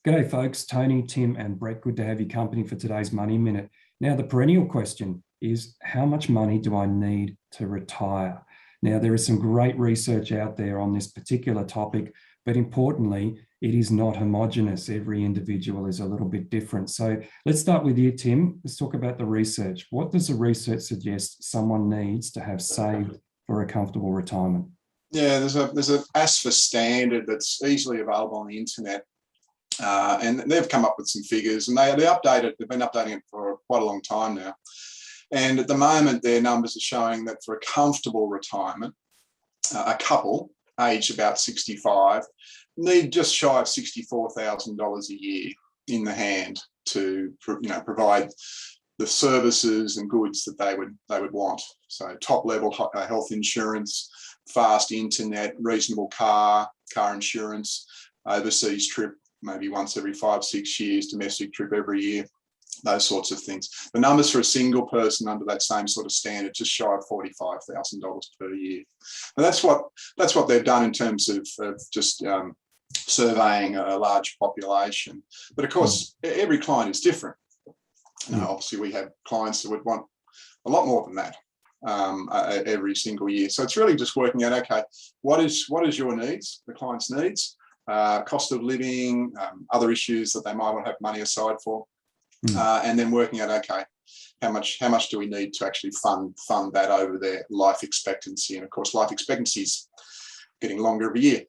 G'day folks, Tony, Tim and Brett, good to have your company for today's Money Minute. Now the perennial question is, how much money do I need to retire? Now there is some great research out there on this particular topic, but importantly, it is not homogenous. Every individual is a little bit different. So let's start with you, Tim. Let's talk about the research. What does the research suggest someone needs to have saved for a comfortable retirement? Yeah, there's a ASFA standard that's easily available on the internet. And they've come up with some figures, and they've been updating it for quite a long time now. And at the moment, their numbers are showing that for a comfortable retirement, a couple aged about 65 need just shy of $64,000 a year in the hand to provide the services and goods that they would want. So top level health insurance, fast internet, reasonable car insurance, overseas trip maybe once every 5-6 years, domestic trip every year, those sorts of things. The numbers for a single person under that same sort of standard, just shy of $45,000 per year. And that's what they've done in terms of just surveying a large population. But of course, every client is different. Obviously, we have clients that would want a lot more than that every single year. So it's really just working out, okay, what is your needs, the client's needs, cost of living, other issues that they might want to have money aside for, and then working out, okay, how much do we need to actually fund that over their life expectancy? And of course, life expectancy is getting longer every year.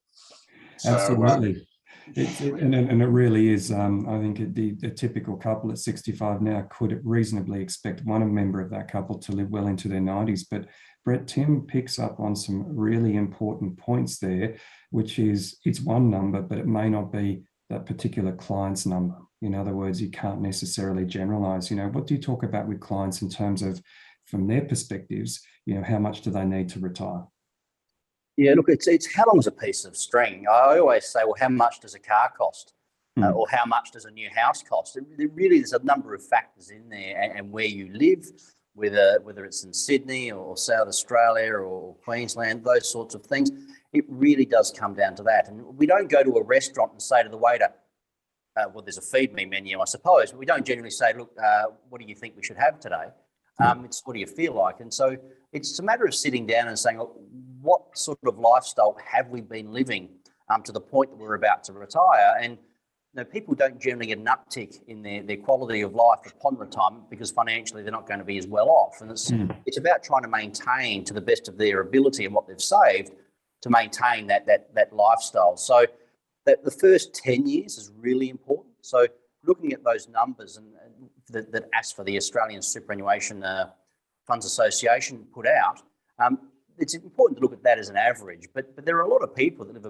Absolutely. And it really is. I think the typical couple at 65 now could reasonably expect one member of that couple to live well into their 90s. But Brett, Tim picks up on some really important points there, which is it's one number, but it may not be that particular client's number. In other words, you can't necessarily generalize. What do you talk about with clients in terms of, from their perspectives, how much do they need to retire? Yeah, look, it's how long is a piece of string? I always say, well, how much does a car cost? Or how much does a new house cost? There's a number of factors in there, and where you live, whether it's in Sydney or South Australia or Queensland, those sorts of things. It really does come down to that. And we don't go to a restaurant and say to the waiter, well, there's a feed me menu, I suppose, but we don't generally say, look, what do you think we should have today? It's what do you feel like? And so it's a matter of sitting down and saying, what sort of lifestyle have we been living to the point that we're about to retire? And people don't generally get an uptick in their quality of life upon retirement because financially they're not going to be as well off. And it's about trying to maintain to the best of their ability and what they've saved to maintain that lifestyle. So that the first 10 years is really important. So looking at those numbers and that ASFA, the Australian Superannuation Funds Association, put out, it's important to look at that as an average. But there are a lot of people that live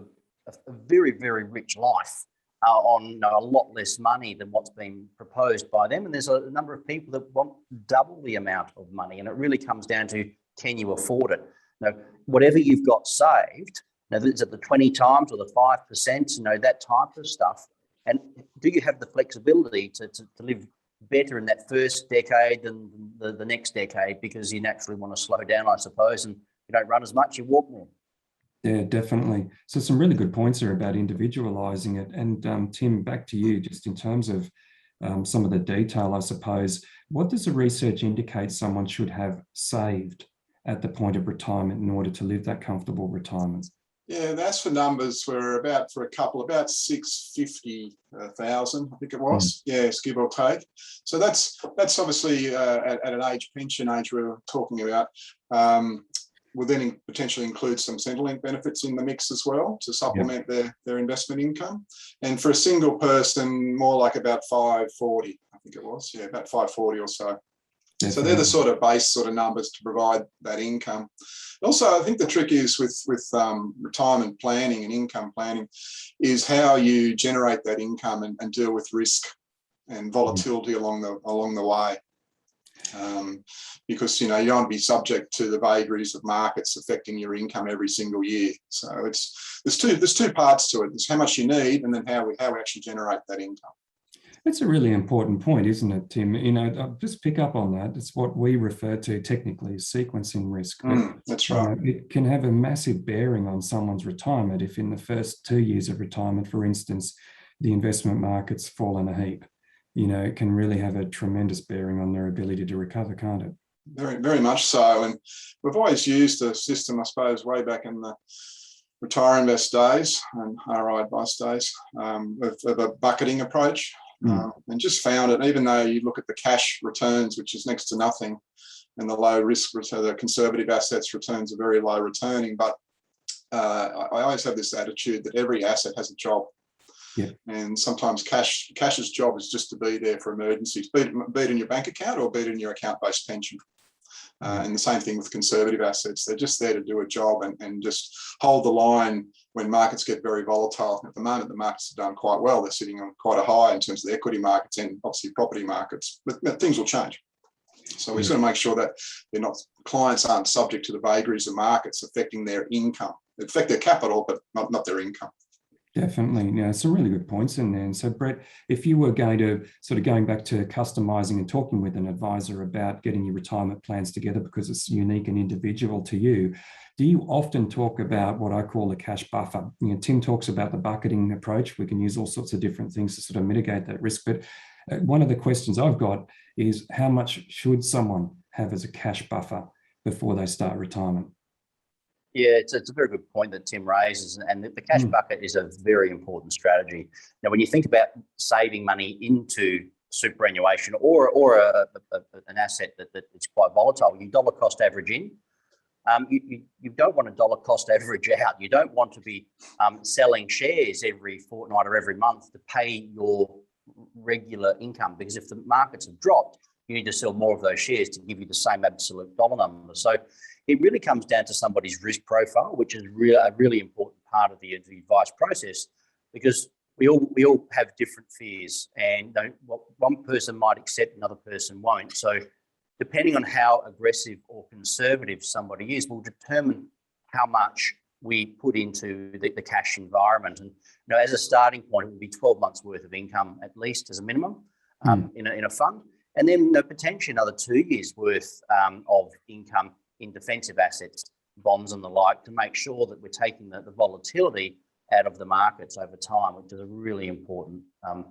a very, very rich life on a lot less money than what's been proposed by them. And there's a number of people that want double the amount of money. And it really comes down to, can you afford it? Whatever you've got saved, is it the 20 times or the 5%, that type of stuff. And do you have the flexibility to live better in that first decade than the next decade, because you naturally want to slow down, I suppose, and you don't run as much, you walk more. Yeah, definitely. So some really good points there about individualizing it. And Tim, back to you, just in terms of some of the detail, I suppose, what does the research indicate someone should have saved at the point of retirement in order to live that comfortable retirement? Yeah, that's for numbers were about 650,000, I think it was. Yes, give or take. So that's obviously at an pension age we're talking about. Will then potentially include some Centrelink benefits in the mix as well to supplement their investment income. And for a single person, more like about 540, I think it was. Yeah, about 540 or so. Definitely. So they're the sort of base sort of numbers to provide that income. Also, I think the trick is with retirement planning and income planning is how you generate that income and deal with risk and volatility along the way. Because you don't want to be subject to the vagaries of markets affecting your income every single year. So there's two parts to it. There's how much you need, and then how we actually generate that income. That's a really important point, isn't it, Tim? I'll just pick up on that. It's what we refer to technically as sequencing risk. That's right. It can have a massive bearing on someone's retirement if in the first 2 years of retirement, for instance, the investment market's fall in a heap, it can really have a tremendous bearing on their ability to recover, can't it? Very, very much so. And we've always used a system, I suppose, way back in the Retire Invest days and RI Advice days, of a bucketing approach. And just found it, even though you look at the cash returns, which is next to nothing, and the low risk, so the conservative assets returns are very low returning, but I always have this attitude that every asset has a job. Yeah. And sometimes cash's job is just to be there for emergencies, be it in your bank account or be it in your account-based pension. And the same thing with conservative assets. They're just there to do a job and just hold the line when markets get very volatile. At the moment, the markets have done quite well. They're sitting on quite a high in terms of the equity markets and obviously property markets, but things will change. So we sort of make sure that clients aren't subject to the vagaries of markets affecting their income. They affect their capital, but not their income. Definitely. Some really good points in there. And so, Brett, if you were going back to customizing and talking with an advisor about getting your retirement plans together because it's unique and individual to you, do you often talk about what I call a cash buffer? Tim talks about the bucketing approach. We can use all sorts of different things to sort of mitigate that risk. But one of the questions I've got is, how much should someone have as a cash buffer before they start retirement? Yeah, it's a very good point that Tim raises, and the cash bucket is a very important strategy. Now, when you think about saving money into superannuation or an asset that is quite volatile, you dollar cost average in. You don't want to dollar cost average out. You don't want to be selling shares every fortnight or every month to pay your regular income, because if the markets have dropped, you need to sell more of those shares to give you the same absolute dollar number. So it really comes down to somebody's risk profile, which is a really important part of the advice process, because we all have different fears, and what one person might accept, another person won't. So depending on how aggressive or conservative somebody is will determine how much we put into the cash environment. And as a starting point, it would be 12 months worth of income at least as a minimum in a fund, and then potentially another 2 years worth of income in defensive assets, bonds and the like, to make sure that we're taking the volatility out of the markets over time, which is a really important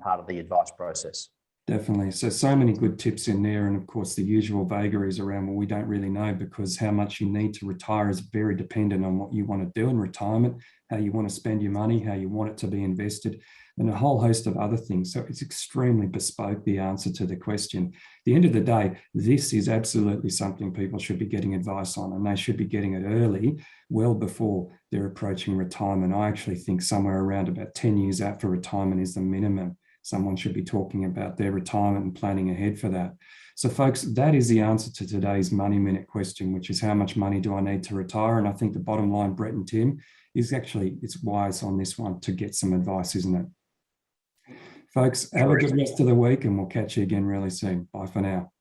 part of the advice process. Definitely. So many good tips in there. And of course, the usual vagaries around, well, we don't really know, because how much you need to retire is very dependent on what you want to do in retirement, how you want to spend your money, how you want it to be invested, and a whole host of other things. So it's extremely bespoke, the answer to the question. At the end of the day, this is absolutely something people should be getting advice on, and they should be getting it early, well before they're approaching retirement. I actually think somewhere around about 10 years out for retirement is the minimum. Someone should be talking about their retirement and planning ahead for that. So folks, that is the answer to today's Money Minute question, which is, how much money do I need to retire? And I think the bottom line, Brett and Tim, is actually it's wise on this one to get some advice, isn't it? Folks, have a good rest of the week, and we'll catch you again really soon. Bye for now.